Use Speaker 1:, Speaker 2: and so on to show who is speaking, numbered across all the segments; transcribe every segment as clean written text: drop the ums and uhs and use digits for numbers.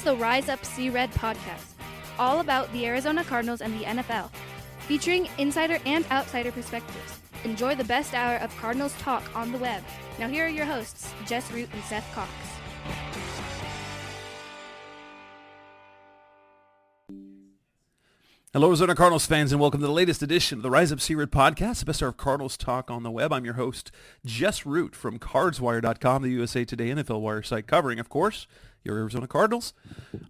Speaker 1: the Rise Up See Red podcast, all about the Arizona Cardinals and the NFL, featuring insider and outsider perspectives. Enjoy the best hour of Cardinals talk on the web. Now here are your hosts, Jess Root and Seth Cox.
Speaker 2: Hello, Arizona Cardinals fans, and welcome to the latest edition of the Rise Up See Red podcast, the best hour of Cardinals talk on the web. I'm your host, Jess Root from CardsWire.com, the USA Today NFL Wire site, covering, of course, your Arizona Cardinals.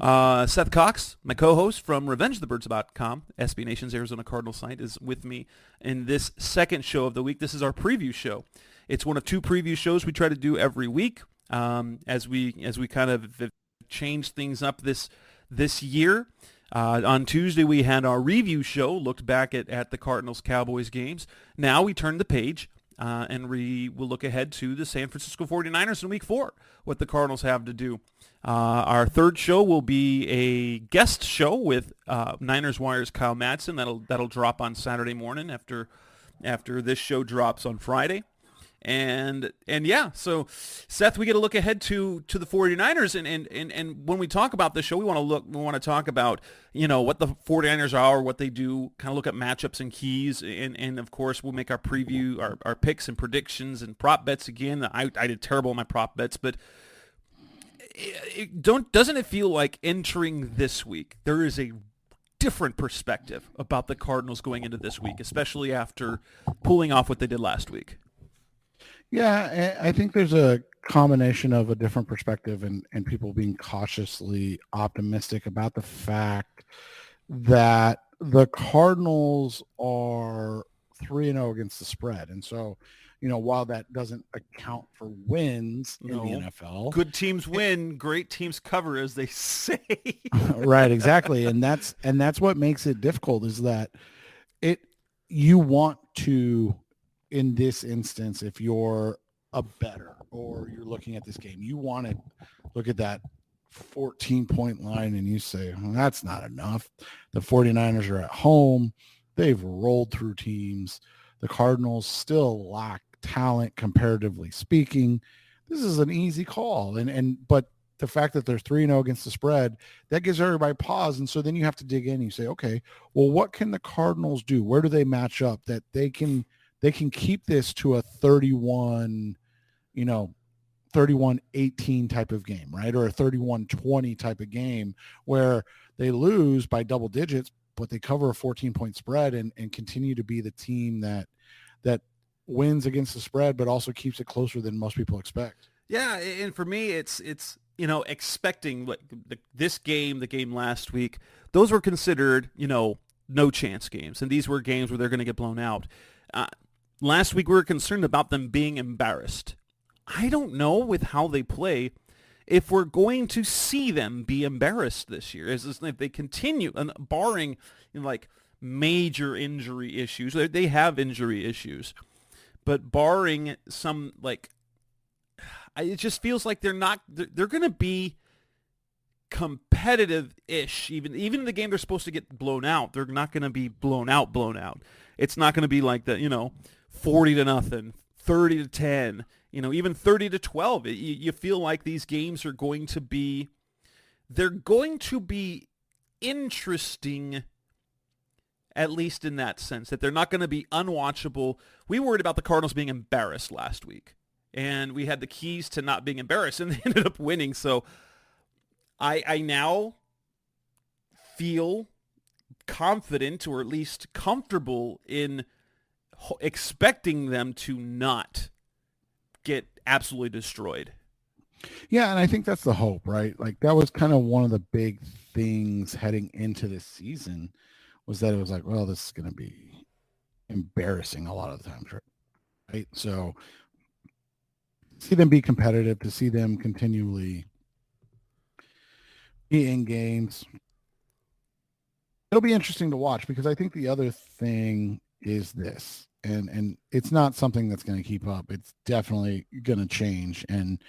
Speaker 2: Seth Cox, my co-host from RevengeTheBirds.com, SB Nation's Arizona Cardinals site, is with me in this second show of the week. This is our preview show. It's one of two preview shows we try to do every week as we kind of change things up this year. On Tuesday, we had our review show, looked back at the Cardinals-Cowboys games. Now we turn the page and we will look ahead to the San Francisco 49ers in Week 4, what the Cardinals have to do. Our third show will be a guest show with Niners Wire's Kyle Madsen. That'll drop on Saturday morning after this show drops on Friday. And yeah, so Seth, we get a look ahead to the 49ers, and when we talk about this show, we want to talk about, what the 49ers are, what they do, kind of look at matchups and keys, and of course we'll make our preview, our picks and predictions and prop bets again. I did terrible in my prop bets, but doesn't it feel like entering this week there is a different perspective about the Cardinals going into this week, especially after pulling off what they did last week?
Speaker 3: Yeah, I think there's a combination of a different perspective and people being cautiously optimistic about the fact that the Cardinals are 3-0 against the spread. And so, while that doesn't account for wins in the NFL.
Speaker 2: Good teams win, great teams cover, as they say.
Speaker 3: Right, exactly. And that's what makes it difficult, is that you want to, in this instance, if you're a bettor or you're looking at this game, you want to look at that 14-point line and you say, well, that's not enough. The 49ers are at home. They've rolled through teams. The Cardinals still lack talent, comparatively speaking. This is an easy call. But the fact that they're 3-0 against the spread, that gives everybody pause. And so then you have to dig in and you say, okay, well, what can the Cardinals do? Where do they match up that they can keep this to a 31-18 type of game, right? Or a 31-20 type of game where they lose by double digits, but they cover a 14-point spread and continue to be the team that wins against the spread, but also keeps it closer than most people expect.
Speaker 2: Yeah, and for me, it's expecting this game, the game last week, those were considered, no chance games, and these were games where they're going to get blown out. Last week, we were concerned about them being embarrassed. I don't know with how they play if we're going to see them be embarrassed this year. If they continue, and barring major injury issues, they have injury issues, but barring some it just feels like they're going to be competitive-ish. Even in the game they're supposed to get blown out, they're not going to be blown out. It's not going to be like the 40-0, 30-10, even 30-12. You feel like these games are going to be interesting, at least in that sense, that they're not going to be unwatchable. We worried about the Cardinals being embarrassed last week, and we had the keys to not being embarrassed, and they ended up winning. So I now feel confident, or at least comfortable, in expecting them to not get absolutely destroyed.
Speaker 3: Yeah, and I think that's the hope, right? Like, that was kind of one of the big things heading into this season, was that it was like, well, this is going to be embarrassing a lot of the times, right? So see them be competitive, to see them continually be in games, it'll be interesting to watch, because I think the other thing is this, and it's not something that's going to keep up. It's definitely going to change. And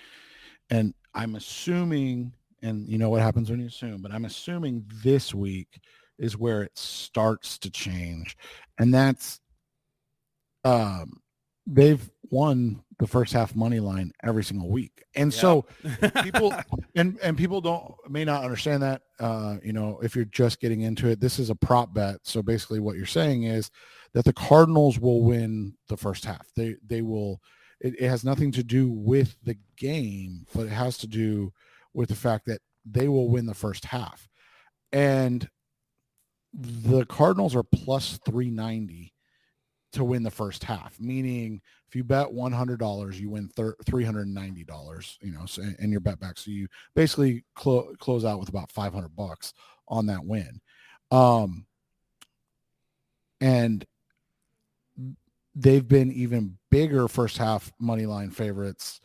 Speaker 3: I'm assuming, and what happens when you assume, but I'm assuming this week is where it starts to change. And that's, they've won the first half money line every single week. And so people and people may not understand that. If you're just getting into it, this is a prop bet. So basically what you're saying is that the Cardinals will win the first half. They will. It has nothing to do with the game, but it has to do with the fact that they will win the first half. And the Cardinals are plus 390 to win the first half, meaning if you bet $100, you win $390, and your bet back. So you basically close out with about $500 on that win. And they've been even bigger first half money line favorites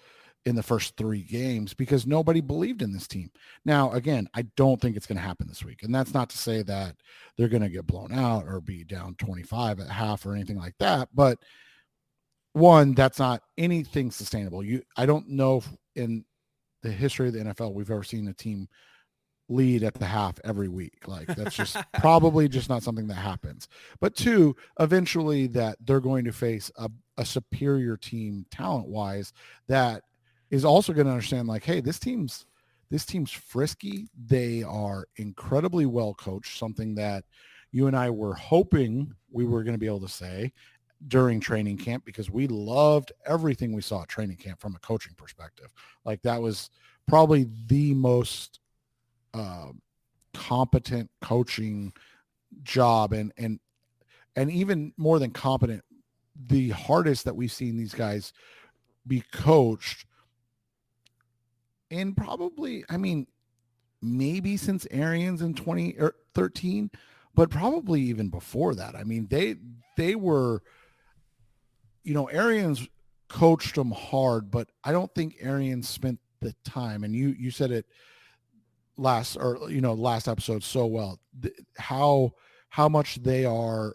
Speaker 3: in the first 3 games because nobody believed in this team. Now, again, I don't think it's going to happen this week. And that's not to say that they're going to get blown out or be down 25 at half or anything like that. But one, that's not anything sustainable. I don't know if in the history of the NFL, we've ever seen a team lead at the half every week. Like that's just probably just not something that happens. But 2, eventually that they're going to face a superior team talent wise that is also going to understand like, hey, this team's frisky. They are incredibly well coached, something that you and I were hoping we were going to be able to say during training camp because we loved everything we saw at training camp from a coaching perspective. Like that was probably the most competent coaching job and even more than competent, the hardest that we've seen these guys be coached in probably, maybe since Arians in 2013, but probably even before that. They were, Arians coached them hard, but I don't think Arians spent the time. And you said it last episode so well, how much they are,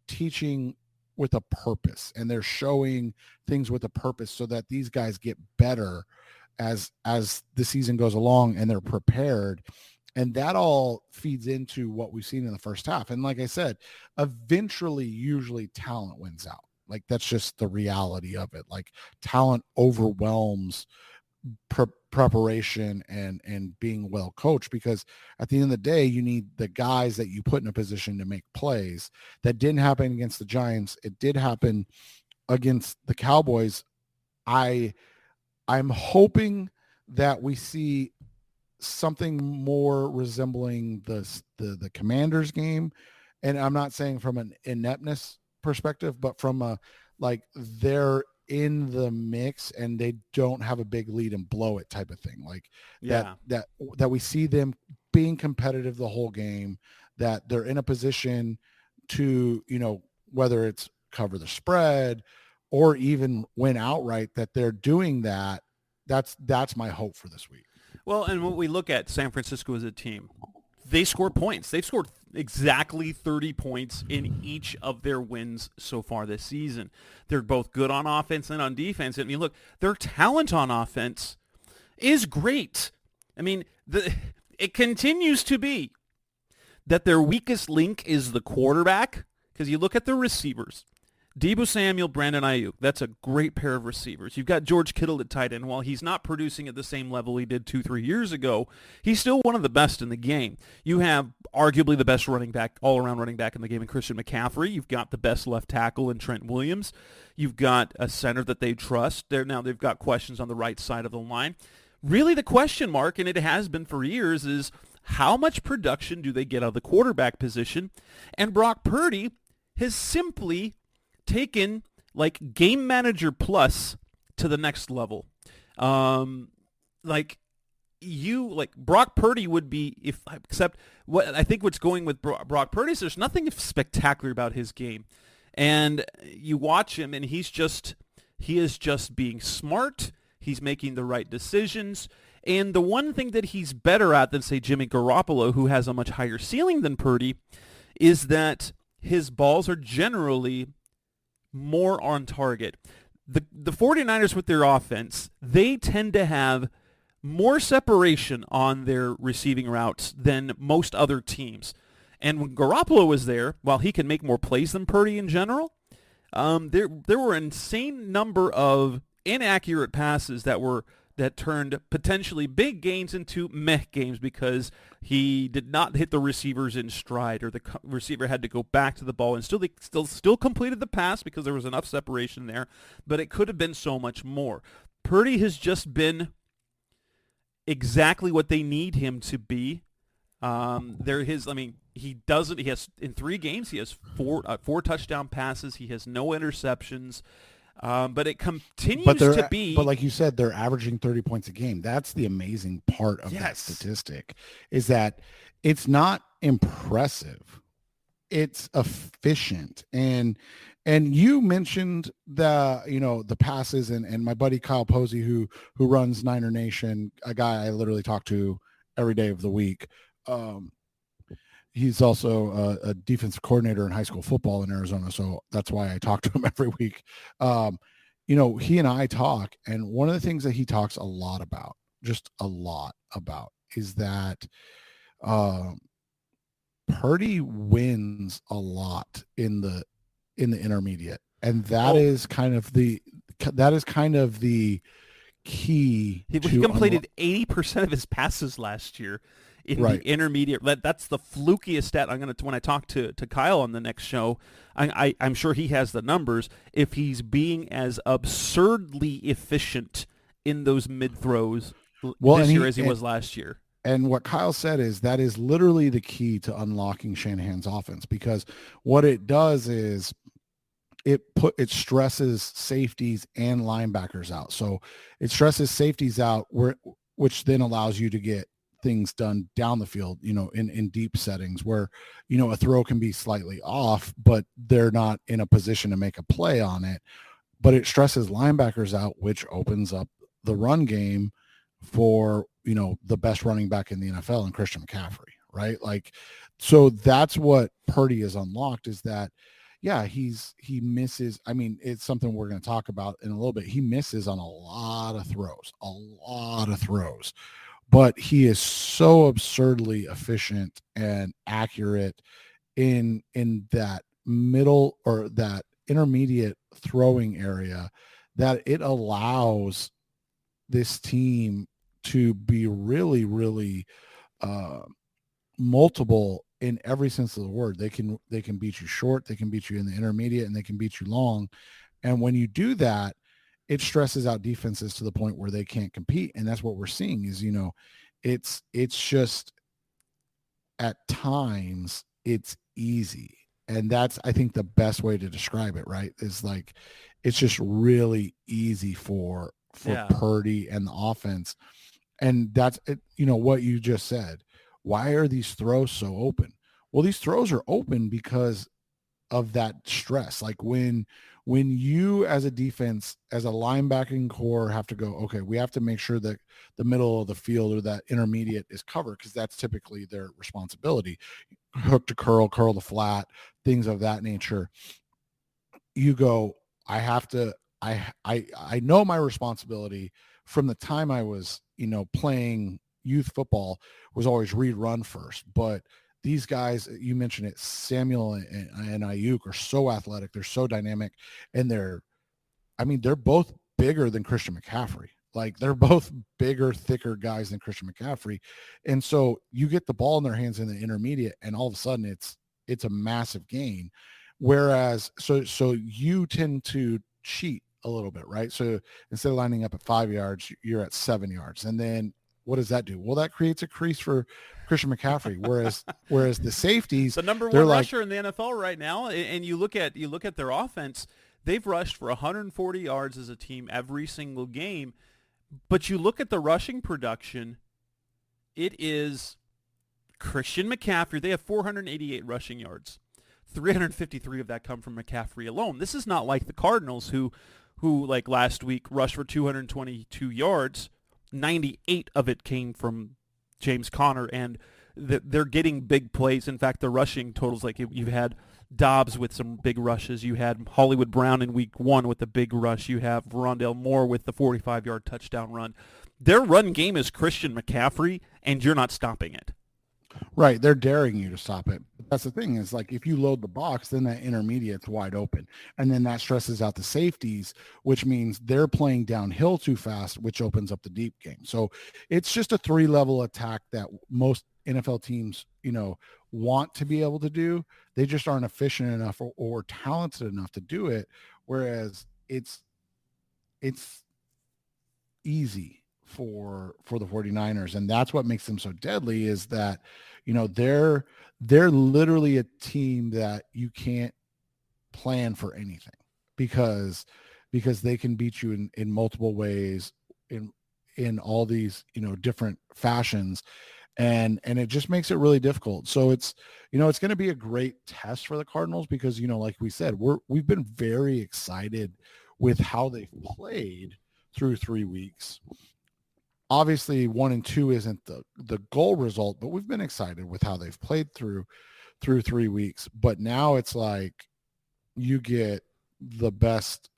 Speaker 3: teaching with a purpose, and they're showing things with a purpose so that these guys get better as the season goes along and they're prepared. And that all feeds into what we've seen in the first half. And like I said, eventually, usually talent wins out. Like that's just the reality of it. Like talent overwhelms preparation and being well coached, because at the end of the day, you need the guys that you put in a position to make plays. That didn't happen against the Giants. It did happen against the Cowboys. I'm hoping that we see something more resembling the Commanders game. And I'm not saying from an ineptness perspective, but from a, like, they're in the mix and they don't have a big lead and blow it type of thing. Like that we see them being competitive the whole game, that they're in a position to, whether it's cover the spread or even win outright, that they're doing that. That's my hope for this week.
Speaker 2: Well, and when we look at San Francisco as a team, they score points. They've scored exactly 30 points in each of their wins so far this season. They're both good on offense and on defense. I mean, look, their talent on offense is great. I mean, it continues to be that their weakest link is the quarterback, because you look at the receivers. Deebo Samuel, Brandon Ayuk, that's a great pair of receivers. You've got George Kittle at tight end. While he's not producing at the same level he did 2-3 years ago, he's still one of the best in the game. You have arguably the best running back, all-around running back in the game in Christian McCaffrey. You've got the best left tackle in Trent Williams. You've got a center that they trust. Now they've got questions on the right side of the line. Really the question mark, and it has been for years, is how much production do they get out of the quarterback position? And Brock Purdy has simply taken like game manager plus to the next level. Brock Purdy would be, except what I think what's going with Brock Purdy is there's nothing spectacular about his game. And you watch him and he is just being smart. He's making the right decisions. And the one thing that he's better at than, say, Jimmy Garoppolo, who has a much higher ceiling than Purdy, is that his balls are generally more on target. The 49ers with their offense, they tend to have more separation on their receiving routes than most other teams. And when Garoppolo was there, while he can make more plays than Purdy in general, there were an insane number of inaccurate passes that turned potentially big gains into meh games because he did not hit the receivers in stride, or the receiver had to go back to the ball, and still completed the pass because there was enough separation there, but it could have been so much more. Purdy has just been exactly what they need him to be. He has in 3 games, he has four touchdown passes. He has no interceptions. But it continues to be.
Speaker 3: But like you said, they're averaging 30 points a game. That's the amazing part of that statistic, is that it's not impressive. It's efficient. And you mentioned the passes, and my buddy Kyle Posey, who runs Niner Nation, a guy I literally talk to every day of the week. He's also a defensive coordinator in high school football in Arizona, so that's why I talk to him every week. He and I talk, and one of the things that he talks a lot about, is that Purdy wins a lot in the intermediate, and that is kind of the key.
Speaker 2: He completed 80% of his passes last year in the intermediate. That's the flukiest stat. When I talk to Kyle on the next show, I'm sure he has the numbers. If he's being as absurdly efficient in those mid throws this year as he was last year.
Speaker 3: And what Kyle said is that is literally the key to unlocking Shanahan's offense, because what it does is it stresses safeties and linebackers out. So it stresses safeties out, which then allows you to get things done down the field, in deep settings where, a throw can be slightly off, but they're not in a position to make a play on it. But it stresses linebackers out, which opens up the run game for, the best running back in the NFL, and Christian McCaffrey, right? So that's what Purdy has unlocked, is that, he misses. I mean, it's something we're going to talk about in a little bit. He misses on a lot of throws, but he is so absurdly efficient and accurate in that middle or that intermediate throwing area that it allows this team to be really, really multiple in every sense of the word. They can beat you short, they can beat you in the intermediate, and they can beat you long. And when you do that, it stresses out defenses to the point where they can't compete. And that's what we're seeing is, it's just at times it's easy. And that's, I think, the best way to describe it, right? Is it's just really easy for Purdy and the offense. And that's it, what you just said. Why are these throws so open? Well, these throws are open because of that stress. Like when you as a defense, as a linebacking core, have to go, okay, we have to make sure that the middle of the field or that intermediate is covered, because that's typically their responsibility. Hook to curl to flat, things of that nature. You go, I have to, I know my responsibility from the time I was, playing youth football was always read run first. But these guys, you mentioned it, Samuel and Ayuk, are so athletic. They're so dynamic, and they're both bigger than Christian McCaffrey. They're both bigger, thicker guys than Christian McCaffrey. And so you get the ball in their hands in the intermediate, and all of a sudden it's a massive gain. Whereas, so you tend to cheat a little bit, right? So instead of lining up at 5 yards, you're at 7 yards. And then what does that do? Well, that creates a crease for Christian McCaffrey. Whereas the safeties,
Speaker 2: the number one rusher in the NFL right now, and you look at their offense, they've rushed for 140 yards as a team every single game. But you look at the rushing production, it is Christian McCaffrey. They have 488 rushing yards. 353 of that come from McCaffrey alone. This is not like the Cardinals who like last week rushed for 222 yards. 98 of it came from James Conner, and they're getting big plays. In fact, the rushing totals, you've had Dobbs with some big rushes. You had Hollywood Brown in week 1 with a big rush. You have Rondale Moore with the 45-yard touchdown run. Their run game is Christian McCaffrey, and you're not stopping it.
Speaker 3: Right. They're daring you to stop it. That's the thing is like if you load the box, then that intermediate's wide open. And then that stresses out the safeties, which means they're playing downhill too fast, which opens up the deep game. So it's just a 3-level attack that most NFL teams, want to be able to do. They just aren't efficient enough or talented enough to do it. Whereas it's easy for the 49ers, and that's what makes them so deadly is that they're literally a team that you can't plan for anything because they can beat you in multiple ways in all these different fashions, and it just makes it really difficult. So it's going to be a great test for the Cardinals because like we said, we've been very excited with how they've played through 3 weeks. Obviously 1 and 2 isn't the goal result, but we've been excited with how they've played through 3 weeks. But now it's like you get the best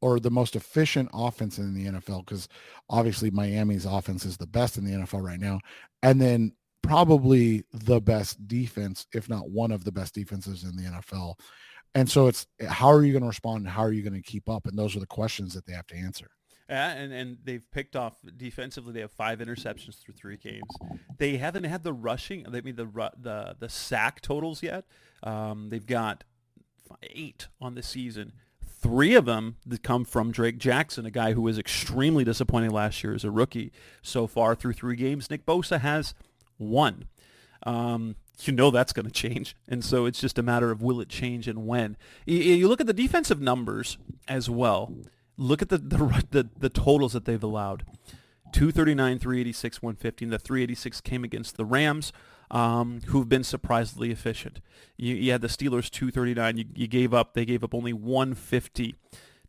Speaker 3: or the most efficient offense in the NFL, because obviously Miami's offense is the best in the NFL right now. And then probably the best defense, if not one of the best defenses in the NFL. And so it's how are you going to respond and how are you going to keep up? And those are the questions that they have to answer.
Speaker 2: And they've picked off defensively. They have 5 interceptions through 3 games. They haven't had the rushing. They mean the sack totals yet. They've got 8 on the season. 3 of them that come from Drake Jackson, a guy who was extremely disappointing last year as a rookie. So far through 3 games, Nick Bosa has 1. That's going to change, and so it's just a matter of will it change and when. You look at the defensive numbers as well. Look at the totals that they've allowed. 239, 386, 115. The 386 came against the Rams, who've been surprisingly efficient. You had the Steelers 239. They gave up only 150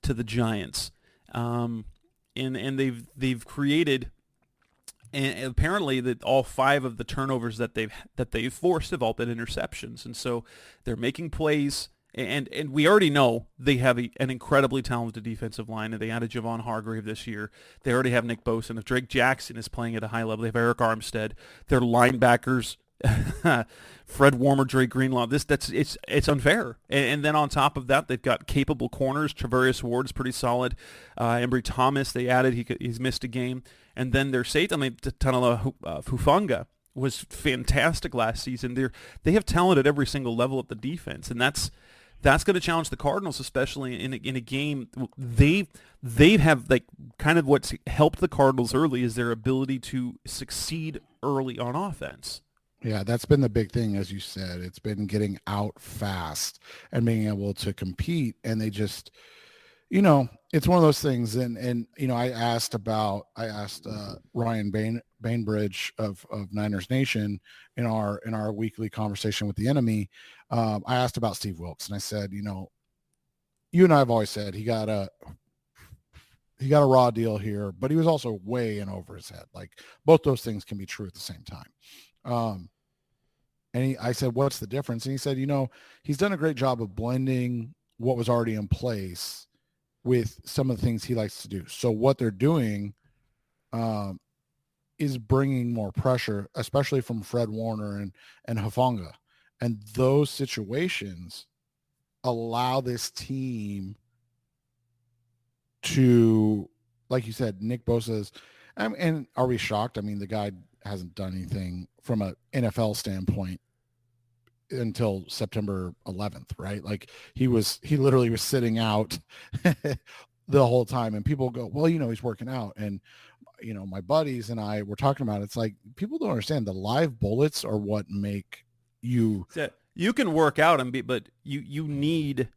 Speaker 2: to the Giants, and they've created. And apparently, that all 5 of the turnovers that they've forced have all been interceptions, and so they're making plays. And we already know they have an incredibly talented defensive line, and they added Javon Hargrave this year. They already have Nick Bosa, and if Drake Jackson is playing at a high level, they have Eric Armstead. Their linebackers, Fred Warner, Dre Greenlaw. It's unfair. And then on top of that, they've got capable corners. Travarius Ward's pretty solid. Embry Thomas they added. He's missed a game. And then their safety, Tanala Hufanga was fantastic last season. They have talent at every single level at the defense, and that's going to challenge the Cardinals, especially in a game. They have like kind of what's helped the Cardinals early is their ability to succeed early on offense.
Speaker 3: Yeah, that's been the big thing, as you said. It's been getting out fast and being able to compete, and they just, it's one of those things. And I asked Ryan Bainbridge of Niners Nation in our weekly conversation with the enemy. I asked about Steve Wilkes, and I said, you and I have always said he got a raw deal here, but he was also way in over his head. Like both those things can be true at the same time. I said, what's the difference? And he said, he's done a great job of blending what was already in place with some of the things he likes to do. So what they're doing is bringing more pressure, especially from Fred Warner and Hufanga. And those situations allow this team to, like you said, Nick Bosa's, and are we shocked? I mean, the guy hasn't done anything from an NFL standpoint until September 11th, right? Like he literally was sitting out the whole time, and people go, well, he's working out. And, my buddies and I were talking about it. It's like, people don't understand the live bullets are what make you.
Speaker 2: You can work out but you need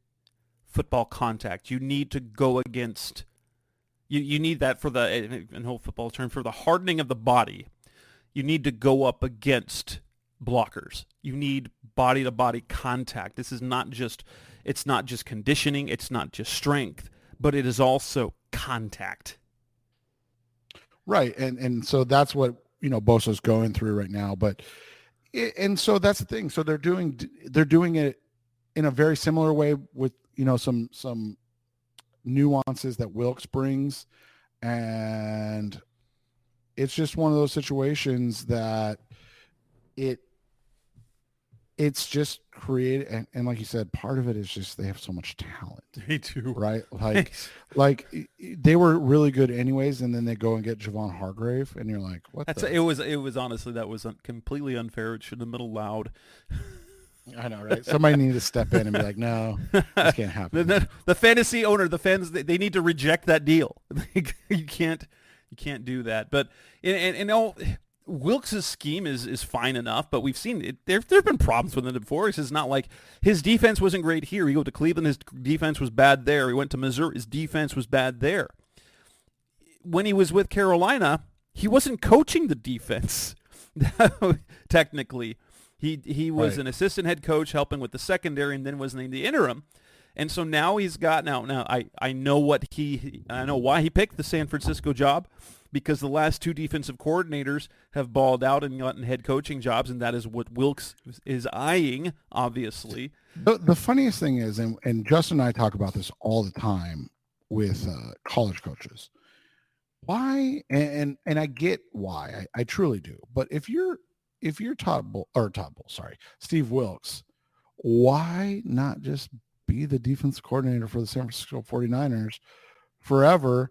Speaker 2: football contact. You need to go against, you need that for in whole football term, for the hardening of the body. You need to go up against blockers. You need body-to-body contact. It's not just conditioning. It's not just strength, but it is also contact.
Speaker 3: Right. And so that's what, Bosa's going through right now. And so that's the thing. So they're doing it in a very similar way with, some nuances that Wilkes brings. And it's just one of those situations that it's just created, and like you said, part of it is just they have so much talent.
Speaker 2: They do.
Speaker 3: Right? Like they were really good anyways, and then they go and get Javon Hargrave, and you're like, what?
Speaker 2: It was honestly, that was completely unfair. It shouldn't have been allowed.
Speaker 3: I know, right? Somebody needed to step in and be like, no, this can't happen.
Speaker 2: The fantasy owner, the fans, they need to reject that deal. You can't do that. But and all, Wilkes' scheme is fine enough, but we've seen it. There've been problems with him before. It's not like his defense wasn't great here. He go to Cleveland, his defense was bad there. He went to Missouri, his defense was bad there. When he was with Carolina, he wasn't coaching the defense. Technically, he was an assistant head coach helping with the secondary, and then was named the interim. And so now he's got I know why he picked the San Francisco job, because the last two defensive coordinators have balled out and gotten head coaching jobs, and that is what Wilkes is eyeing, obviously.
Speaker 3: The funniest thing is, and Justin and I talk about this all the time with college coaches, why, and I get why, I truly do. But if you're Steve Wilkes, why not just be the defense coordinator for the San Francisco 49ers forever?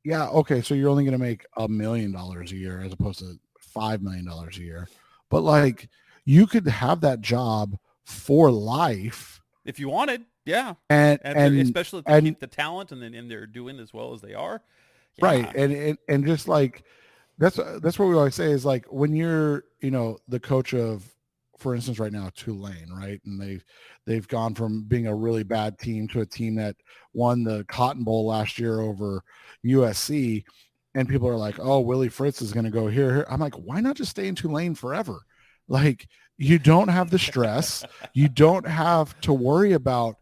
Speaker 3: Yeah, okay, so you're only going to make $1 million a year as opposed to $5 million a year. But like, you could have that job for life
Speaker 2: if you wanted. Yeah,
Speaker 3: and
Speaker 2: especially if they keep the talent and they're doing as well as they are. Yeah.
Speaker 3: Right, and just like that's what we always say is, like, when you're the coach of, for instance, right now Tulane, right, and they've gone from being a really bad team to a team that won the Cotton Bowl last year over USC, and people are like, oh, Willie Fritz is going to go here. I'm like, why not just stay in Tulane forever? Like, you don't have the stress, you don't have to worry about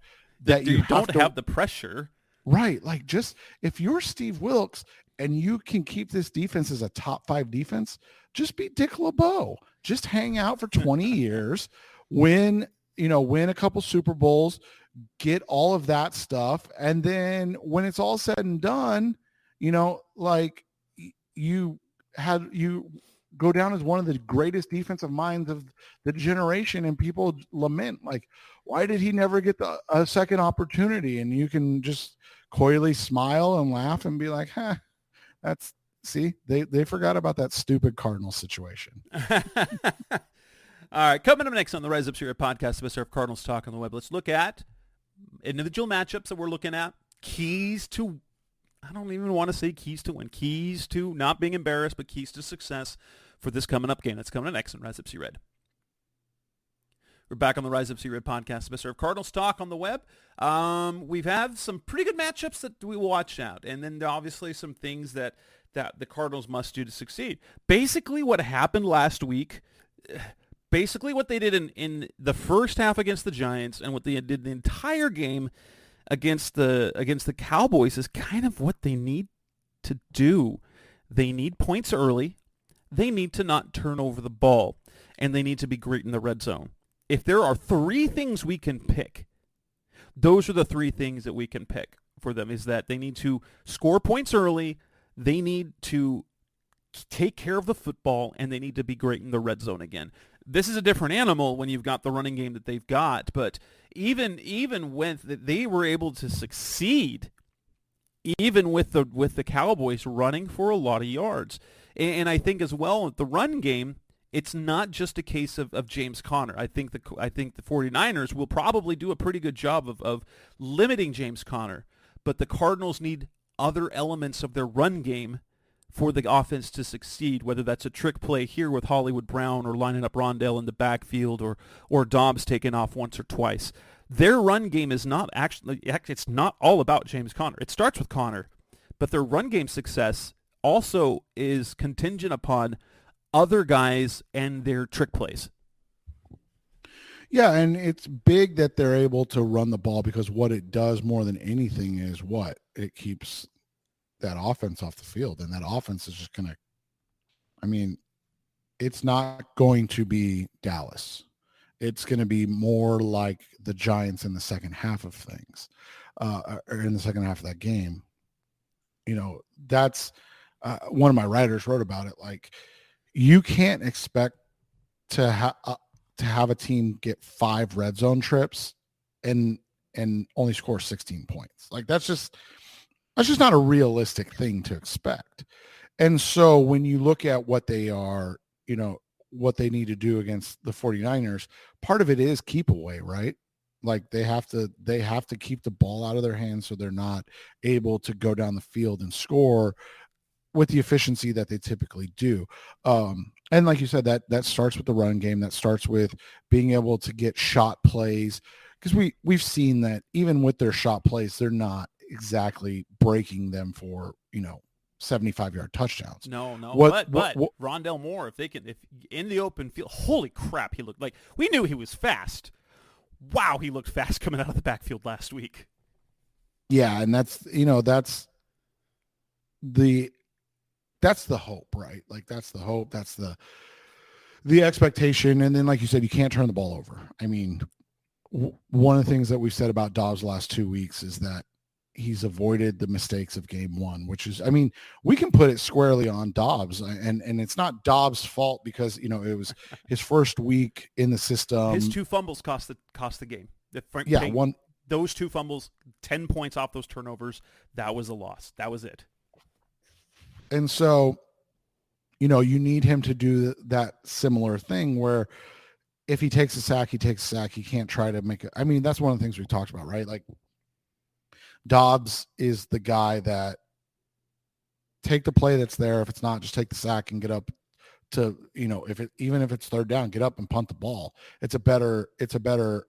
Speaker 3: that. You don't have
Speaker 2: the pressure,
Speaker 3: right? Like, just if you're Steve Wilkes and you can keep this defense as a top 5 defense, just be Dick LeBeau. Just hang out for 20 years, win a couple Super Bowls, get all of that stuff. And then when it's all said and done, like, you go down as one of the greatest defensive minds of the generation, and people lament, like, why did he never get a second opportunity? And you can just coyly smile and laugh and be like, see, they forgot about that stupid Cardinals situation.
Speaker 2: All right, coming up next on the Rise Up Series podcast, the best of Cardinals talk on the web. Let's look at individual matchups that we're looking at, keys to, I don't even want to say keys to win, keys to not being embarrassed, but keys to success for this coming up game. That's coming up next on Rise Up Sea Red. We're back on the Rise Up Sea Red podcast, the best of Cardinals talk on the web. We've had some pretty good matchups that we watched out, and then obviously some things that the Cardinals must do to succeed. Basically what happened last week, basically what they did in the first half against the Giants and what they did the entire game against the Cowboys is kind of what they need to do. They need points early. They need to not turn over the ball, and they need to be great in the red zone. If there are 3 things we can pick, those are the 3 things that we can pick for them, is that they need to score points early, they need to take care of the football, and they need to be great in the red zone again. This is a different animal when you've got the running game that they've got, but even when they were able to succeed, even with the Cowboys running for a lot of yards. And I think as well, the run game, it's not just a case of James Conner. I think the 49ers will probably do a pretty good job of limiting James Conner, but the Cardinals need other elements of their run game for the offense to succeed, whether that's a trick play here with Hollywood Brown or lining up Rondell in the backfield or Dobbs taking off once or twice. Their run game is not actually, it's not all about James Conner. It starts with Conner, but their run game success also is contingent upon other guys and their trick plays.
Speaker 3: Yeah, and it's big that they're able to run the ball, because what it does more than anything is it keeps that offense off the field, and that offense is just going to, it's not going to be Dallas. It's going to be more like the Giants in the second half of things, or in the second half of that game. That's one of my writers wrote about it. Like, you can't expect to to have a team get 5 red zone trips and only score 16 points. Like that's just not a realistic thing to expect. And so when you look at what they are, what they need to do against the 49ers, part of it is keep away, right? Like they have to keep the ball out of their hands so they're not able to go down the field and score with the efficiency that they typically do. And like you said, that starts with the run game. That starts with being able to get shot plays, because we've seen that even with their shot plays, they're not exactly breaking them for 75-yard touchdowns.
Speaker 2: No. But Rondell Moore, if in the open field, holy crap, he looked like, we knew he was fast. Wow, he looked fast coming out of the backfield last week.
Speaker 3: Yeah, and that's the hope, right? Like that's the hope. That's the expectation. And then, like you said, you can't turn the ball over. I mean, one of the things that we've said about Dobbs the last 2 weeks is that he's avoided the mistakes of game one, which is, I mean, we can put it squarely on Dobbs, and it's not Dobbs' fault because, it was his first week in the system.
Speaker 2: His 2 fumbles cost the game. Those 2 fumbles, 10 points off those turnovers. That was a loss. That was it.
Speaker 3: And so, you need him to do that similar thing where if he takes a sack, he takes a sack. He can't try to make it. I mean, that's one of the things we talked about, right? Like Dobbs is the guy that take the play that's there. If it's not, just take the sack and get up to, even if it's third down, get up and punt the ball. It's a better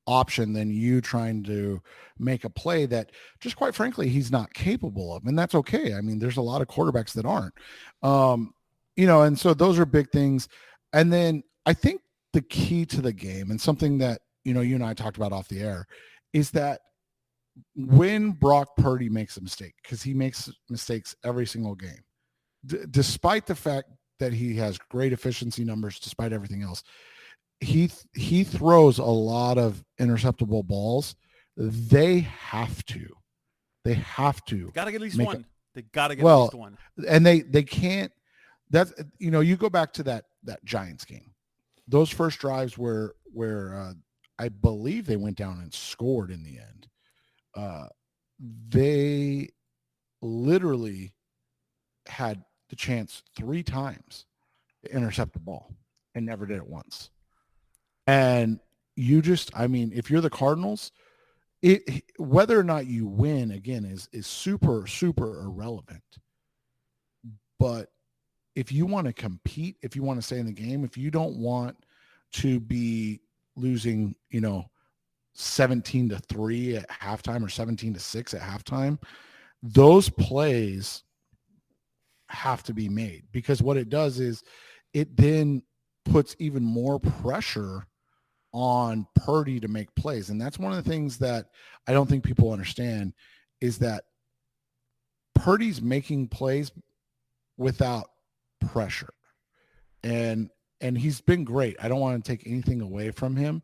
Speaker 3: option than you trying to make a play that just quite frankly he's not capable of, and that's okay. I mean, there's a lot of quarterbacks that aren't, and so those are big things. And then I think the key to the game, and something that you and I talked about off the air, is that when Brock Purdy makes a mistake, because he makes mistakes every single game, despite the fact that he has great efficiency numbers, despite everything else, he throws a lot of interceptable balls. They have to.
Speaker 2: Got to get at least one. They got to get at least one.
Speaker 3: And they can't. That's you go back to that Giants game. Those first drives where I believe they went down and scored in the end. They literally had the chance 3 times to intercept the ball and never did it once. And if you're the Cardinals, whether or not you win again is super, super irrelevant. But if you want to compete, if you want to stay in the game, if you don't want to be losing, 17-3 at halftime or 17-6 at halftime, those plays have to be made, because what it does is it then puts even more pressure on Purdy to make plays. And that's one of the things that I don't think people understand, is that Purdy's making plays without pressure. And he's been great. I don't want to take anything away from him,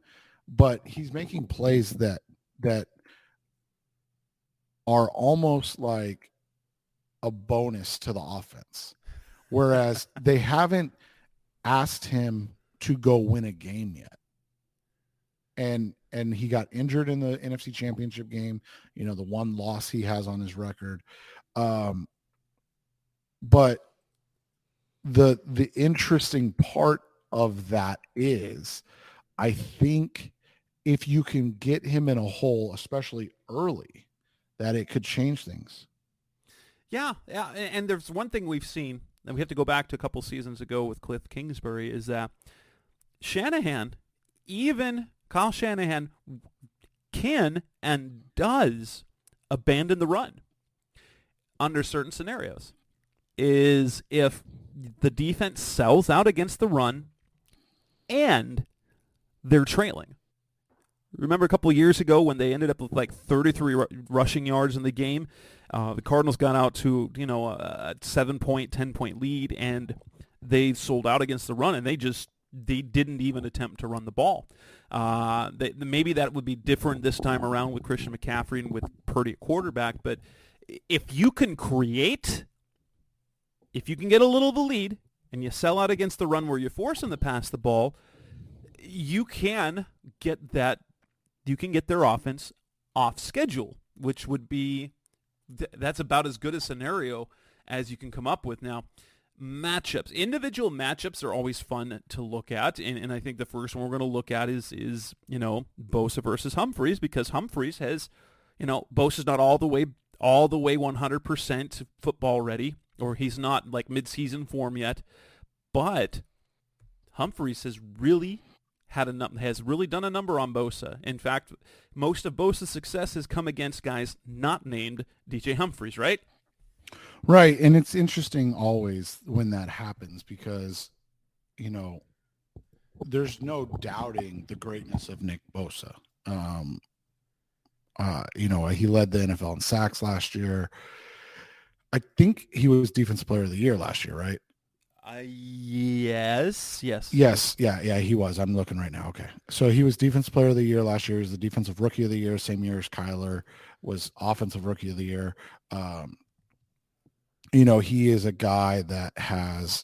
Speaker 3: but he's making plays that are almost like a bonus to the offense. Whereas they haven't asked him to go win a game yet. And he got injured in the NFC Championship game, the one loss he has on his record. But the interesting part of that is, I think if you can get him in a hole, especially early, that it could change things.
Speaker 2: Yeah. And there's one thing we've seen, and we have to go back to a couple seasons ago with Cliff Kingsbury, is that Kyle Shanahan can and does abandon the run under certain scenarios. Is if the defense sells out against the run and they're trailing. Remember a couple of years ago when they ended up with like 33 rushing yards in the game? The Cardinals got out to, a 7-point, 10-point lead, and they sold out against the run, and they didn't even attempt to run the ball. Maybe that would be different this time around with Christian McCaffrey and with Purdy at quarterback, but if you can get a little of the lead and you sell out against the run where you're forcing to pass the ball, you can get that. You can get their offense off schedule, which would be that's about as good a scenario as you can come up with. Now, individual matchups are always fun to look at, and I think the first one we're going to look at is Bosa versus Humphries, because Humphries has, Bosa's not all the way 100% football ready, or he's not like midseason form yet, but Humphries has really done a number on Bosa. In fact, most of Bosa's success has come against guys not named DJ Humphries, right?
Speaker 3: Right. And it's interesting always when that happens because, there's no doubting the greatness of Nick Bosa. He led the NFL in sacks last year. I think he was Defensive Player of the Year last year, right?
Speaker 2: Yes.
Speaker 3: Yeah, he was. I'm looking right now. Okay. So he was Defensive Player of the Year last year. He was the Defensive Rookie of the Year, same year as Kyler, was Offensive Rookie of the Year. He is a guy that has,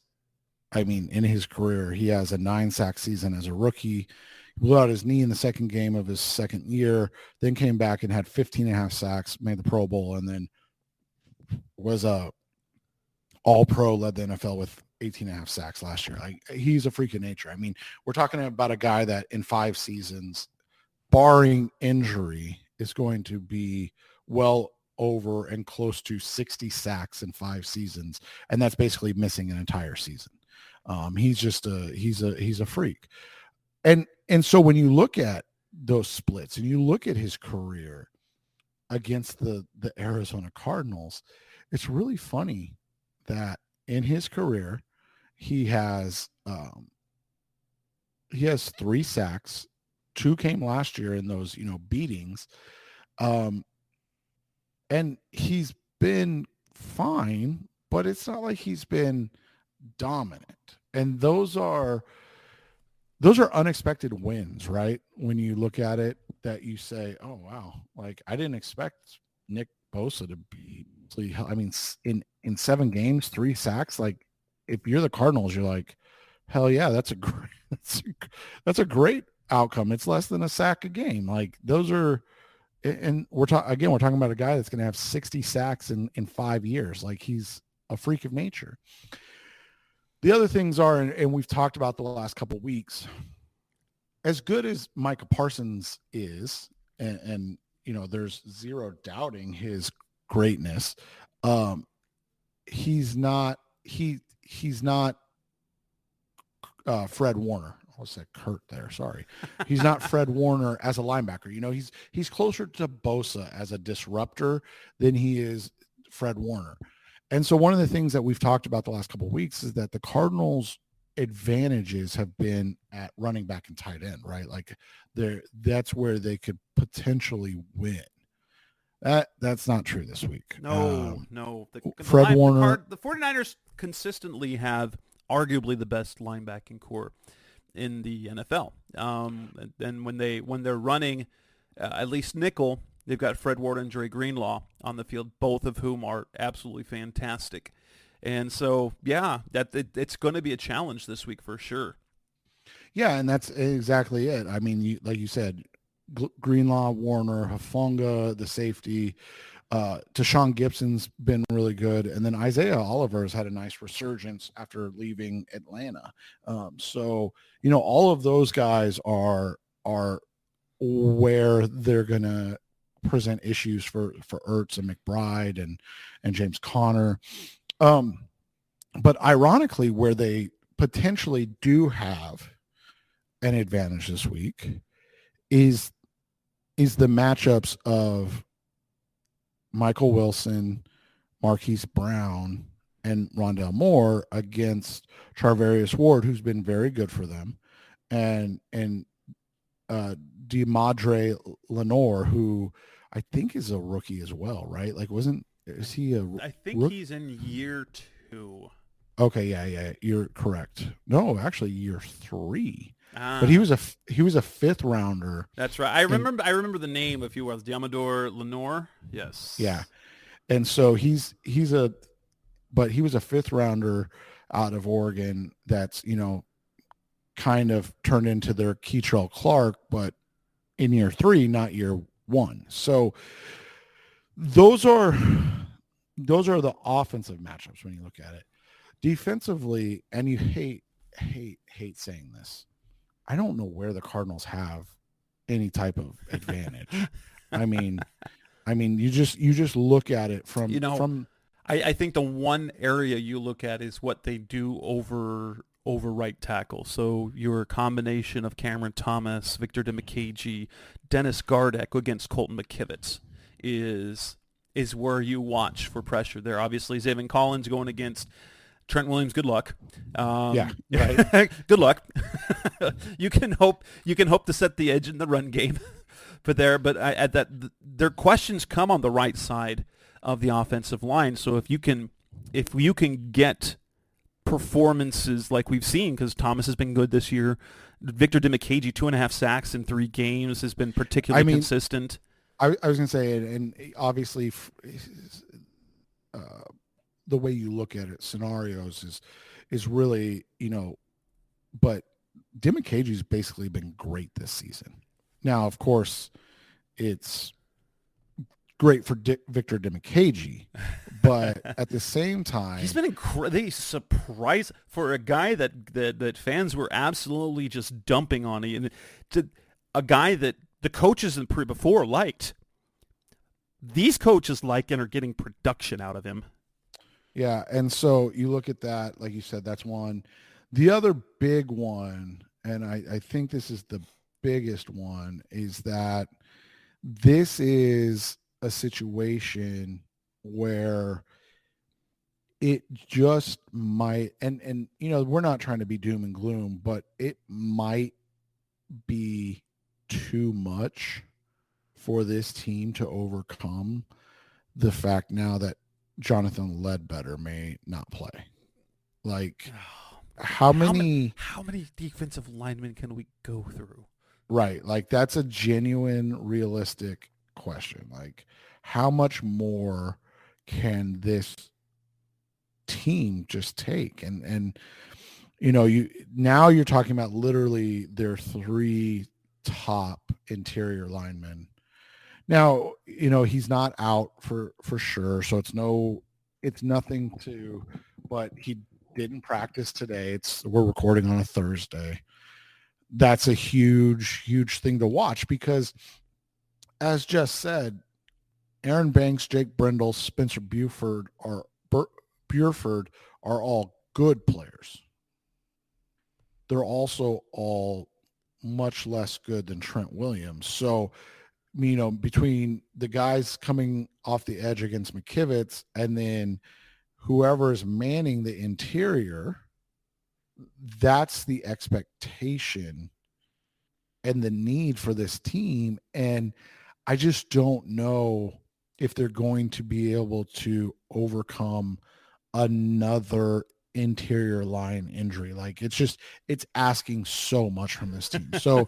Speaker 3: in his career, he has a 9-sack season as a rookie. He blew out his knee in the second game of his second year, then came back and had 15 and a half sacks, made the Pro Bowl, and then was a All-Pro, led the NFL with 18 and a half sacks last year. He's a freak of nature. We're talking about a guy that in 5 seasons, barring injury, is going to be well over and close to 60 sacks in 5 seasons, and that's basically missing an entire season. He's just he's a freak. And so when you look at those splits and you look at his career against the Arizona Cardinals, it's really funny that in his career he has 3 sacks. 2 came last year in those beatings. And he's been fine, but it's not like he's been dominant. And those are unexpected wins, right? When you look at it, that you say, oh, wow, like I didn't expect Nick Bosa to be, in 7 games, 3 sacks. Like if you're the Cardinals, you're like, hell yeah, that's a great outcome. It's less than a sack a game. Like those are, and we're talking about a guy that's going to have 60 sacks in 5 years. Like he's a freak of nature. The other things are, and we've talked about the last couple of weeks, as good as Micah Parsons is, and there's zero doubting his greatness. He's not Fred Warner. I said Kurt there. Sorry. He's not Fred Warner as a linebacker. He's closer to Bosa as a disruptor than he is Fred Warner. And so one of the things that we've talked about the last couple of weeks is that the Cardinals' advantages have been at running back and tight end, right? Like that's where they could potentially win. That's not true this week.
Speaker 2: No.
Speaker 3: Fred Warner.
Speaker 2: The 49ers consistently have arguably the best linebacking core in the NFL. And when they're running at least nickel, they've got Fred Warner and Dre Greenlaw on the field, both of whom are absolutely fantastic. And so, yeah, it's going to be a challenge this week for sure.
Speaker 3: Yeah, and that's exactly it. Like you said, Greenlaw, Warner, Hufanga, the safety. Tashawn Gibson's been really good. And then Isaiah Oliver's had a nice resurgence after leaving Atlanta. So, all of those guys are where they're going to present issues for Ertz and McBride and James Conner. But ironically, where they potentially do have an advantage this week is the matchups of Michael Wilson, Marquise Brown, and Rondale Moore against Charvarius Ward, who's been very good for them, and DeMadre Lenore, who I think is a rookie as well, right? Like, is he a?
Speaker 2: I think he's in year 2.
Speaker 3: Okay, yeah, you're correct. No, actually, year 3. But he was a 5th rounder.
Speaker 2: That's right. I remember the name a few words. DeMadre Lenore. Yes.
Speaker 3: Yeah, and so he was a 5th rounder out of Oregon. That's kind of turned into their Keitrell Clark, but in year 3, not year 1. So those are the offensive matchups when you look at it. Defensively, and you hate saying this, I don't know where the Cardinals have any type of advantage. I mean, you just look at it from.
Speaker 2: I think the one area you look at is what they do over right tackle. So your combination of Cameron Thomas, Victor Dimukeje, Dennis Gardeck against Colton McKivitz is where you watch for pressure there. Obviously, Zaven Collins going against Trent Williams, good luck.
Speaker 3: Yeah, right.
Speaker 2: Good luck. You can hope to set the edge in the run game, but their questions come on the right side of the offensive line. So if you can get performances like we've seen, because Thomas has been good this year, Victor Dimukeje 2.5 sacks in 3 games has been particularly consistent.
Speaker 3: I was going to say, and obviously, the way you look at it, scenarios is really, but Dimukeje's basically been great this season. Now, of course, it's great for Victor Dimukeje, but at the same time,
Speaker 2: he's been they surprise for a guy that fans were absolutely just dumping on, and to a guy that the coaches before liked. These coaches like and are getting production out of him.
Speaker 3: Yeah, and so you look at that, like you said, that's one. The other big one, and I think this is the biggest one, is that this is a situation where it just might, and we're not trying to be doom and gloom, but it might be too much for this team to overcome the fact now that Jonathan Ledbetter may not play. Like, how many
Speaker 2: defensive linemen can we go through?
Speaker 3: Right. Like, that's a genuine, realistic question. Like, how much more can this team just take? And you're talking about literally their 3 top interior linemen. Now, he's not out for sure, so it's nothing to, but he didn't practice today. We're recording on a Thursday. That's a huge, huge thing to watch because, as Jess said, Aaron Banks, Jake Brindle, Spencer Buford are all good players. They're also all much less good than Trent Williams. So, between the guys coming off the edge against McKivitz and then whoever is manning the interior, that's the expectation and the need for this team. And I just don't know if they're going to be able to overcome another interior line injury. Like, it's asking so much from this team. So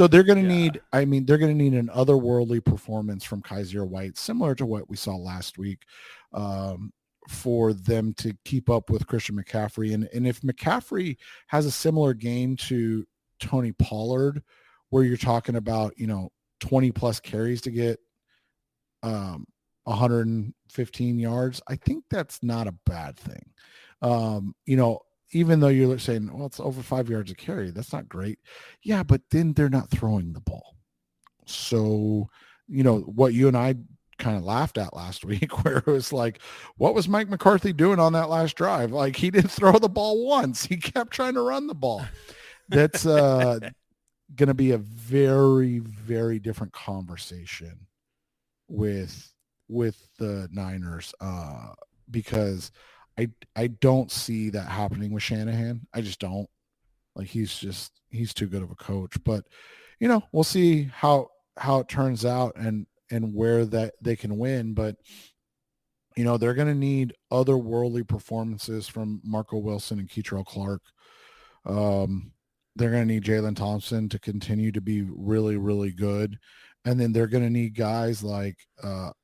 Speaker 3: they're going to need, they're going to need an otherworldly performance from Kaiser White, similar to what we saw last week, for them to keep up with Christian McCaffrey. And if McCaffrey has a similar game to Tony Pollard, where you're talking about, 20 plus carries to get 115 yards, I think that's not a bad thing. Even though you're saying, well, it's over 5 yards a carry, that's not great. Yeah, but then they're not throwing the ball. So, what you and I kind of laughed at last week, where it was like, what was Mike McCarthy doing on that last drive? Like, he didn't throw the ball once. He kept trying to run the ball. That's going to be a very, very different conversation with the Niners, because I don't see that happening with Shanahan. I just don't. Like, he's too good of a coach. But, we'll see how it turns out and where that they can win. But, they're going to need otherworldly performances from Marco Wilson and Keitrell Clark. They're going to need Jalen Thompson to continue to be really, really good. And then they're going to need guys like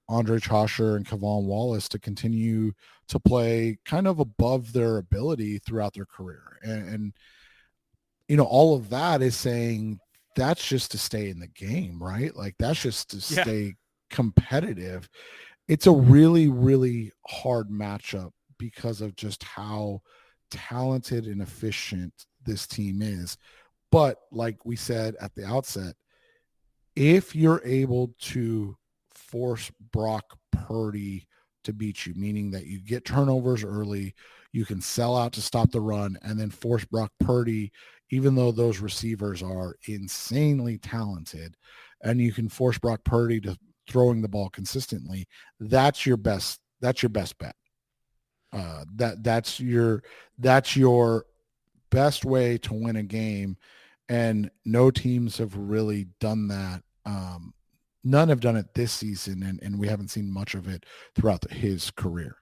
Speaker 3: Andre Chaucer and Kevon Wallace to continue to play kind of above their ability throughout their career. And all of that is saying that's just to stay in the game, right? Like that's just to stay competitive. It's a really, really hard matchup because of just how talented and efficient this team is. But like we said at the outset, if you're able to force Brock Purdy to beat you, meaning that you get turnovers early, you can sell out to stop the run, and then force Brock Purdy, even though those receivers are insanely talented, and you can force Brock Purdy to throwing the ball consistently, that's your best bet. That's your best way to win a game, and no teams have really done that. None have done it this season, and we haven't seen much of it throughout his career.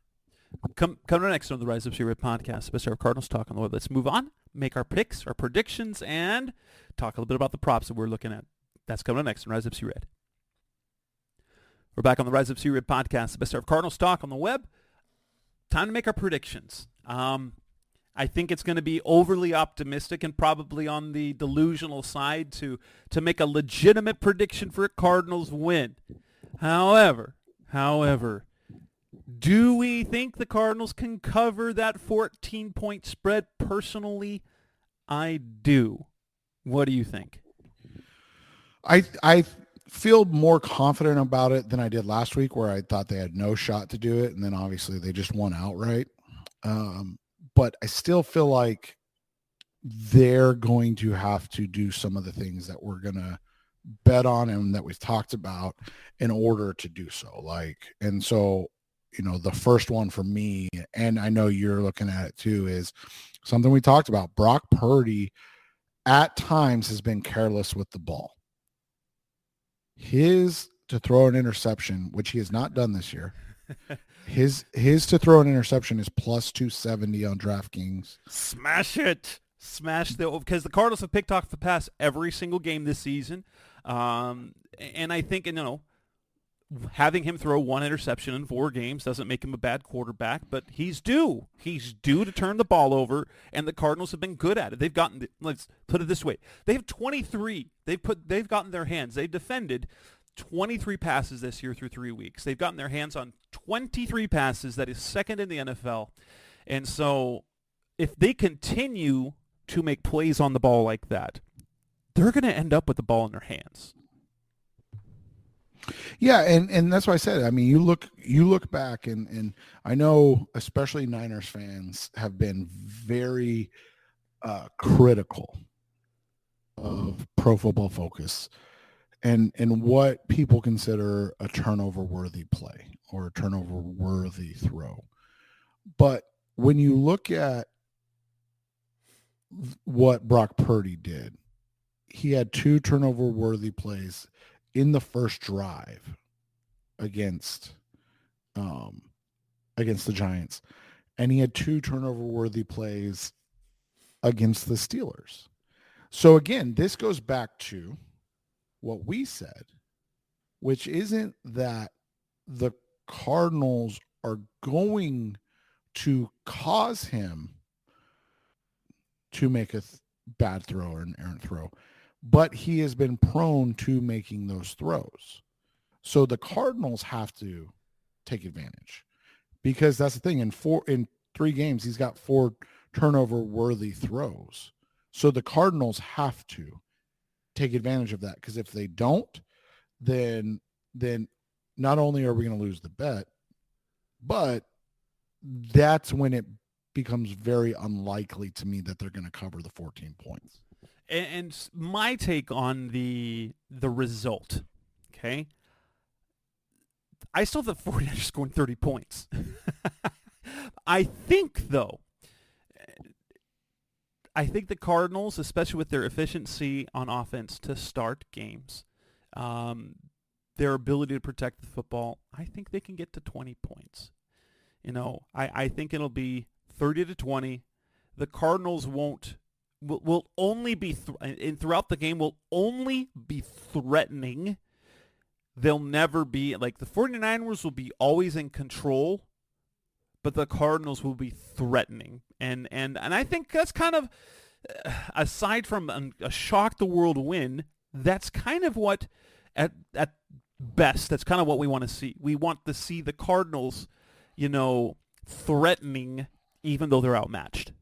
Speaker 2: Come next on the Rise Up See Red podcast, best of Cardinals talk on the web. Let's move on, make our picks, our predictions, and talk a little bit about the props that we're looking at. That's coming up next on Rise Up See Red. We're back on the Rise Up See Red podcast, the best of Cardinals talk on the web. Time to make our predictions. I think it's going to be overly optimistic and probably on the delusional side to make a legitimate prediction for a Cardinals win. However, do we think the Cardinals can cover that 14-point spread? Personally, I do. What do you think?
Speaker 3: I feel more confident about it than I did last week, where I thought they had no shot to do it, and then obviously they just won outright. But I still feel like they're going to have to do some of the things that we're going to bet on and that we've talked about in order to do so. And so, the first one for me, and I know you're looking at it too, is something we talked about. Brock Purdy at times has been careless with the ball. His to throw an interception, which he has not done this year, his to throw an interception is plus 270 on DraftKings.
Speaker 2: Smash it. Because the Cardinals have picked off the pass every single game this season. And I think, having him throw one interception in 4 games doesn't make him a bad quarterback, but he's due. He's due to turn the ball over, and the Cardinals have been good at it. Let's put it this way. They have 23. They've gotten their hands. They've defended 23 passes this year through 3 weeks. They've gotten their hands on 23 passes. That is second in the NFL. And so if they continue to make plays on the ball like that, they're going to end up with the ball in their hands.
Speaker 3: Yeah, and that's why I said, I mean, you look back, and I know especially Niners fans have been very critical of Pro Football Focus and what people consider a turnover-worthy play or a turnover-worthy throw. But when you look at what Brock Purdy did, he had 2 turnover-worthy plays in the first drive against the Giants, and he had 2 turnover-worthy plays against the Steelers. So again, this goes back to what we said, which isn't that the Cardinals are going to cause him to make a bad throw or an errant throw, but he has been prone to making those throws. So the Cardinals have to take advantage, because that's the thing. In 3 games, he's got 4 turnover-worthy throws. So the Cardinals have to take advantage of that, because if they don't, then not only are we going to lose the bet, but that's when it becomes very unlikely to me that they're going to cover the 14 points.
Speaker 2: And my take on the result, okay? I still have the 49ers scoring 30 points. I think the Cardinals, especially with their efficiency on offense to start games, their ability to protect the football, I think they can get to 20 points. I think it'll be 30-20. The Cardinals will only be throughout the game will only be threatening. They'll never be like the 49ers will be always in control, but the Cardinals will be threatening. And I think that's kind of aside from a shock the world win, that's kind of what, at best, that's kind of what we want to see. We want to see the Cardinals, threatening, even though they're outmatched.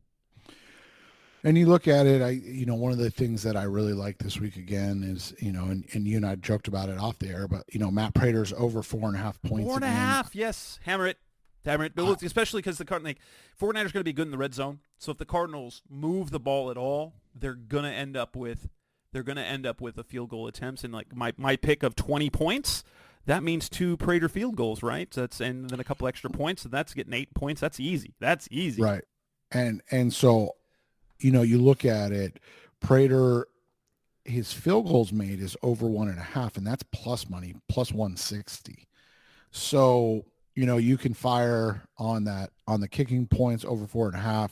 Speaker 3: And you look at it, one of the things that I really like this week again is, and you and I joked about it off the air, but, Matt Prater's over 4.5 points.
Speaker 2: 4.5, yes. Hammer it. But especially because the 49ers are going to be good in the red zone. So if the Cardinals move the ball at all, they're going to end up with a field goal attempts. And like my pick of 20 points, that means 2 Prater field goals, right? And then a couple extra points. So that's getting 8 points. That's easy.
Speaker 3: Right. And so, you look at it, Prater, his field goals made is over 1.5, and that's plus money, plus 160. So, you can fire on the kicking points over 4.5,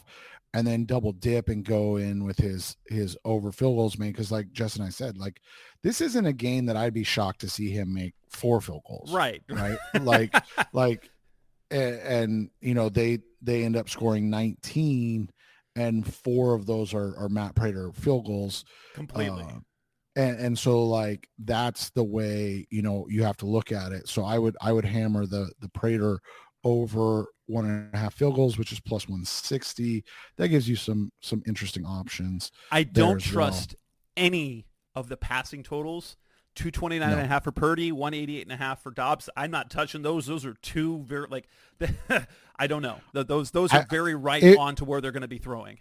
Speaker 3: and then double dip and go in with his over field goals made. Cause like Jess and I said, like, this isn't a game that I'd be shocked to see him make 4 field goals.
Speaker 2: Right.
Speaker 3: And they end up scoring 19, and 4 of those are Matt Prater field goals.
Speaker 2: Completely.
Speaker 3: And so like that's the way you have to look at it. So I would hammer the Prater over 1.5 field goals, which is plus 160. That gives you some interesting options.
Speaker 2: I don't trust any of the passing totals. 229.5 for Purdy, 188.5 for Dobbs. I'm not touching those. Those are 2 very I don't know. Those are very on to where they're going to be throwing.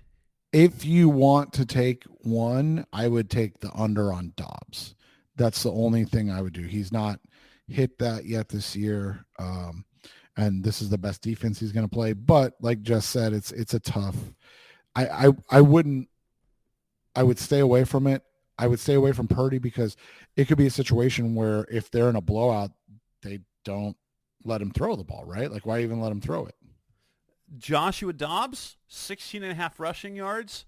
Speaker 3: If you want to take one, I would take the under on Dobbs. That's the only thing I would do. He's not hit that yet this year, and this is the best defense he's going to play. But like Jess said, it's a tough. I would stay away from it. I would stay away from Purdy because it could be a situation where if they're in a blowout, they don't let him throw the ball, right? Like, why even let him throw it?
Speaker 2: Joshua Dobbs, 16.5 rushing yards.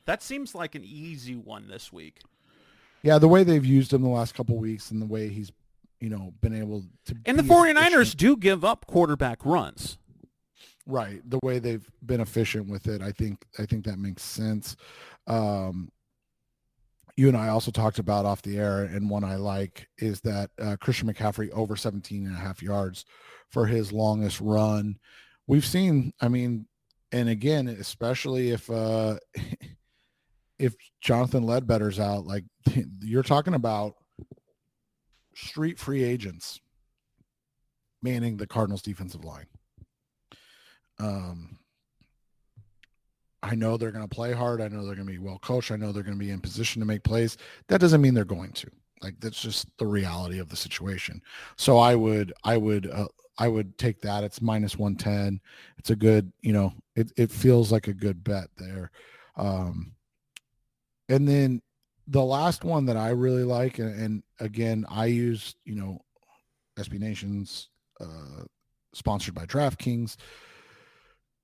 Speaker 2: That seems like an easy one this week.
Speaker 3: Yeah, the way they've used him the last couple of weeks and the way he's, been able to.
Speaker 2: And the 49ers do give up quarterback runs.
Speaker 3: Right. The way they've been efficient with it, I think that makes sense. You and I also talked about off the air, and one I like is that Christian McCaffrey over 17.5 yards for his longest run. We've seen, and again, especially if Jonathan Ledbetter's out, like you're talking about street free agents manning the Cardinals defensive line. I know they're going to play hard. I know they're going to be well coached. I know they're going to be in position to make plays. That doesn't mean they're going to. Like, that's just the reality of the situation. So I would take that. It's minus 110. It's a good, it feels like a good bet there. And then the last one that I really like, and again, I use, SB Nation's sponsored by DraftKings.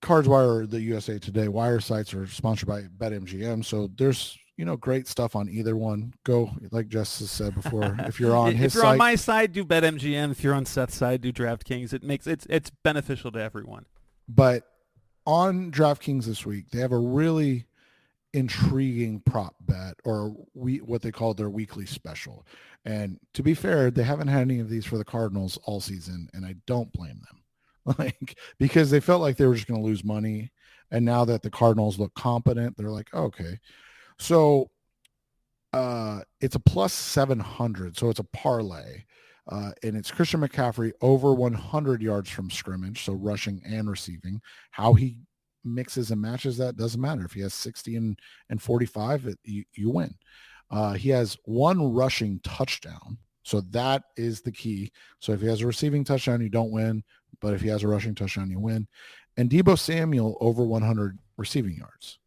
Speaker 3: CardsWire, the USA Today wire sites are sponsored by BetMGM. So there's, great stuff on either one. Go, like Jess has said before, if you're on his side.
Speaker 2: If you're on my side, do BetMGM. If you're on Seth's side, do DraftKings. It's beneficial to everyone.
Speaker 3: But on DraftKings this week, they have a really intriguing prop bet, or what they call their weekly special. And to be fair, they haven't had any of these for the Cardinals all season, and I don't blame them. Because they felt like they were just going to lose money. And now that the Cardinals look competent, they're like, oh, okay. So it's a plus 700. So it's a parlay. And it's Christian McCaffrey over 100 yards from scrimmage. So rushing and receiving. How he mixes and matches that doesn't matter. If he has 60 and 45, you win. He has 1 rushing touchdown. So that is the key. So if he has a receiving touchdown, you don't win. But if he has a rushing touchdown, you win. And Deebo Samuel over 100 receiving yards.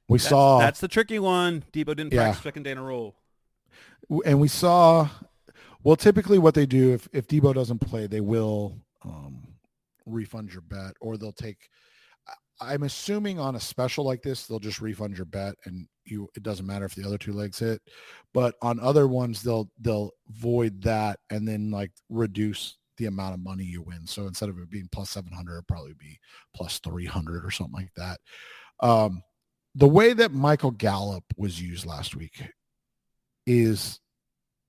Speaker 3: That's
Speaker 2: the tricky one. Deebo didn't practice second day in a row.
Speaker 3: And we saw, well, typically what they do, if Deebo doesn't play, they will refund your bet, or they'll take, I'm assuming on a special like this, they'll just refund your bet and it doesn't matter if the other 2 legs hit. But on other ones, they'll void that and then like reduce the amount of money you win. So instead of it being plus 700, it'll probably be plus 300 or something like that. the way that Michael Gallup was used last week is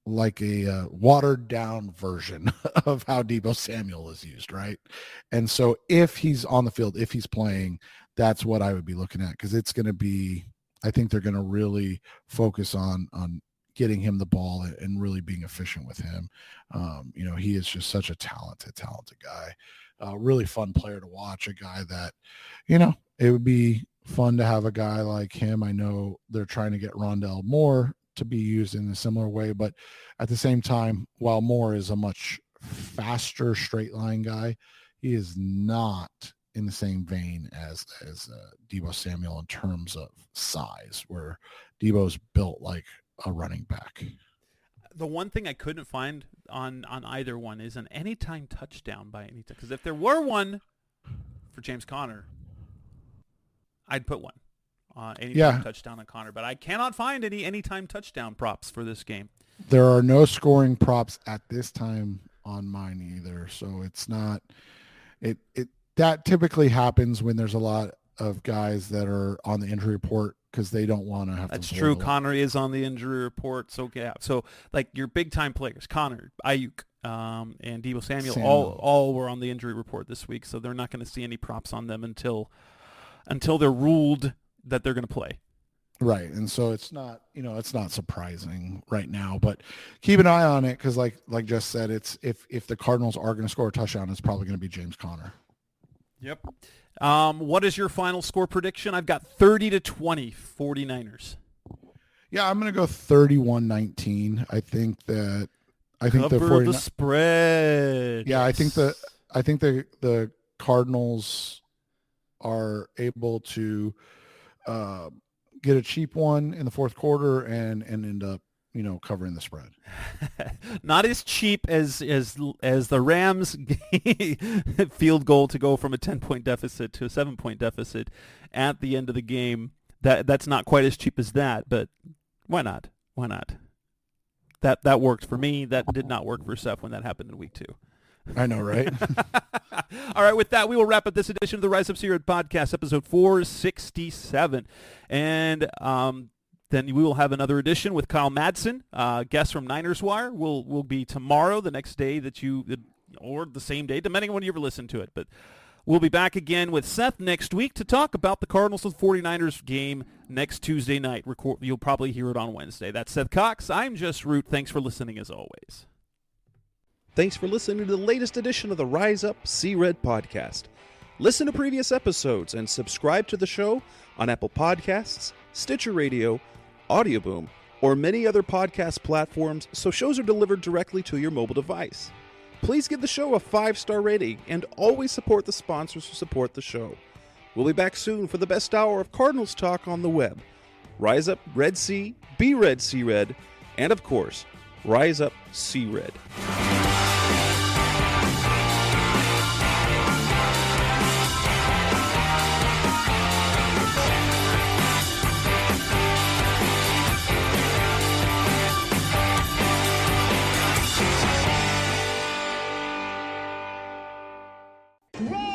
Speaker 3: like a watered down version of how Deebo Samuel is used, right? And so if he's on the field, if he's playing, that's what I would be looking at, because it's going to be, I think they're going to really focus on getting him the ball and really being efficient with him. He is just such a talented guy. Really fun player to watch, a guy that, it would be fun to have a guy like him. I know they're trying to get Rondell Moore to be used in a similar way, but at the same time, while Moore is a much faster straight line guy, he is not in the same vein as Deebo Samuel in terms of size, where Deebo's built like a running back.
Speaker 2: The one thing I couldn't find on either one is an anytime touchdown by any time, because if there were one for James Conner, I'd put one. Anytime touchdown on Connor, but I cannot find any anytime touchdown props for this game.
Speaker 3: There are no scoring props at this time on mine either, so it's not. It that typically happens when there's a lot of guys that are on the injury report because they don't want to have.
Speaker 2: That's true. Connor is on the injury report, so yeah. So like your big time players, Connor, Ayuk, and Deebo Samuel, all were on the injury report this week, so they're not going to see any props on them until they're ruled that they're going to play.
Speaker 3: Right. And so it's not, it's not surprising right now, but keep an eye on it, because like Jess said, it's if the Cardinals are going to score a touchdown, it's probably going to be James Conner.
Speaker 2: Yep. What is your final score prediction? I've got 30-20 49ers.
Speaker 3: Yeah, I'm going to go 31-19. I think the
Speaker 2: spread.
Speaker 3: Yeah, I think the Cardinals are able to get a cheap one in the fourth quarter and end up, covering the spread.
Speaker 2: Not as cheap as the Rams field goal to go from a 10-point deficit to a 7-point deficit at the end of the game. That's not quite as cheap as that, but why not? Why not? That worked for me. That did not work for Seth when that happened in week 2.
Speaker 3: I know, right?
Speaker 2: All right, with that, we will wrap up this edition of the Rise Up Seared Podcast, episode 467. And then we will have another edition with Kyle Madsen, guest from Niners Wire. Will be tomorrow, the next day or the same day, depending on when you ever listen to it. But we'll be back again with Seth next week to talk about the Cardinals-49ers game next Tuesday night. You'll probably hear it on Wednesday. That's Seth Cox. I'm Jess Root. Thanks for listening as always.
Speaker 4: Thanks for listening to the latest edition of the Rise Up, See Red podcast. Listen to previous episodes and subscribe to the show on Apple Podcasts, Stitcher Radio, Audioboom, or many other podcast platforms so shows are delivered directly to your mobile device. Please give the show a 5-star rating and always support the sponsors who support the show. We'll be back soon for the best hour of Cardinals talk on the web. Rise up, Red Sea, be Red, See Red, and of course, Rise Up, See Red.
Speaker 5: Roll!